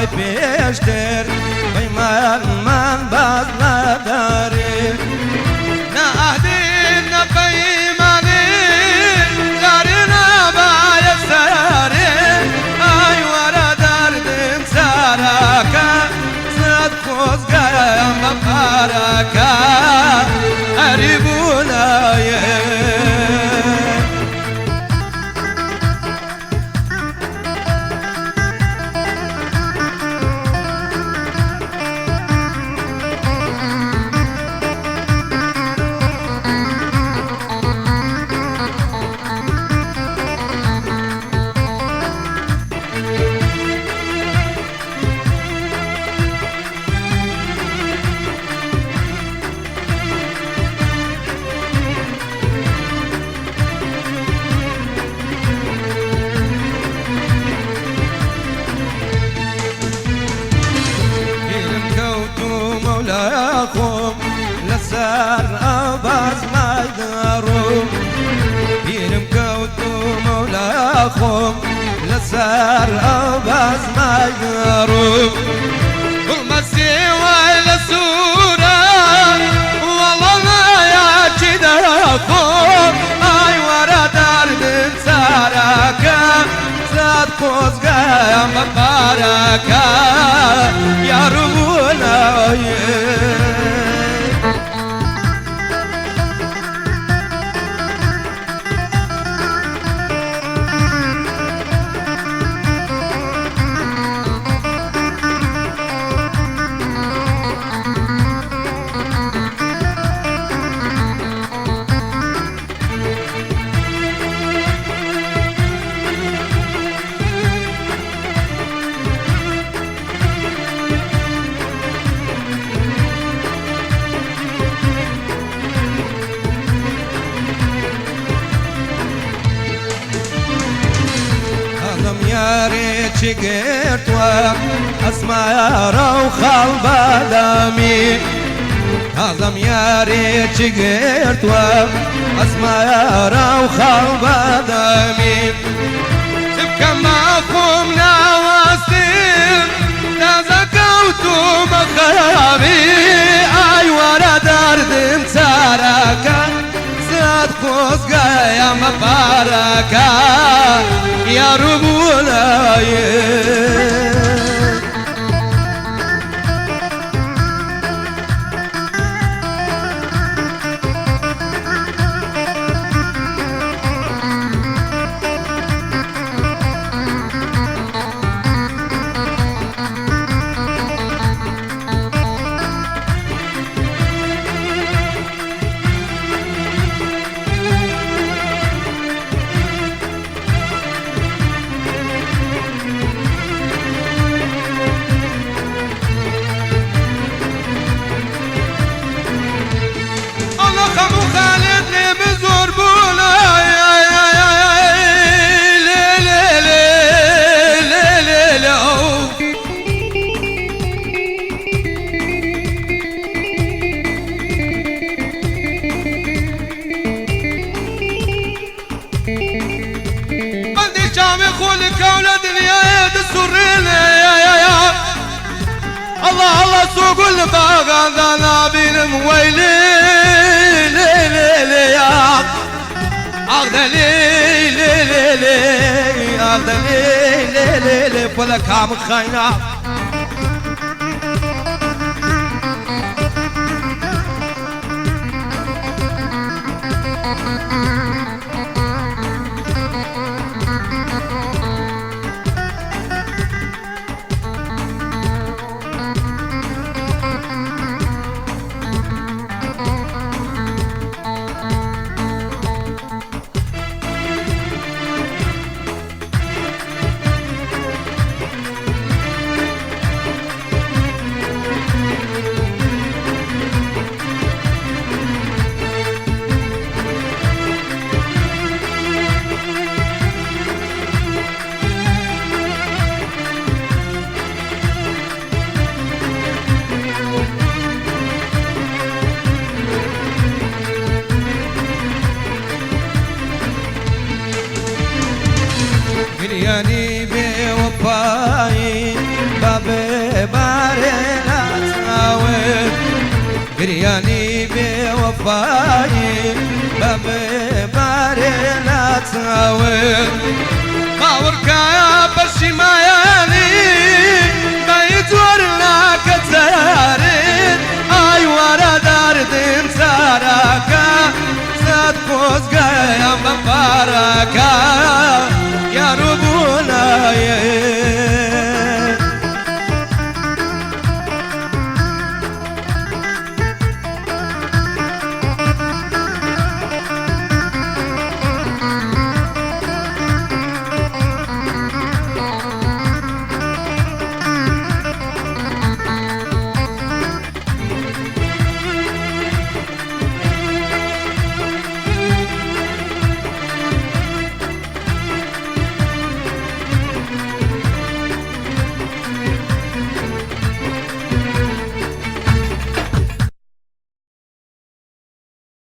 خوای پیشتر پیمان من باز نداری نه عهدی نه پیمانی غاری نباید سری ای وره دردم سرکه زد خوزگایم بپرکه قریبونایه لسر أباز ما يدارو بينم كوتو مولاكم لسر أباز ما يدارو وما سوى لسورة والله ما يجدكم أي ورا دارد ساركا زاد قوزقا مباركا يا ربنا ياري شقيت واسمع يا روخ البدامي هضم ياري شقيت واسمع يا روخ البدامي تبكى معكم نواصير تزكوتم خرابي اي ورا درد مساركه زاد خوزقا يا مباركه يا ربنا الله الله سوق الباغ ذا بالمويلي لي لي لي يا اغدا لي لي لي لي اغدا لي لي لي لي فلك عم خاينا بابي بارينا تاوي قرياني بوفاي بابي بارينا تاوي باوركا برشي ماياني بيت ورنا كتارين اي ورا داردين تاراكا زاد كوزقا يا مباركا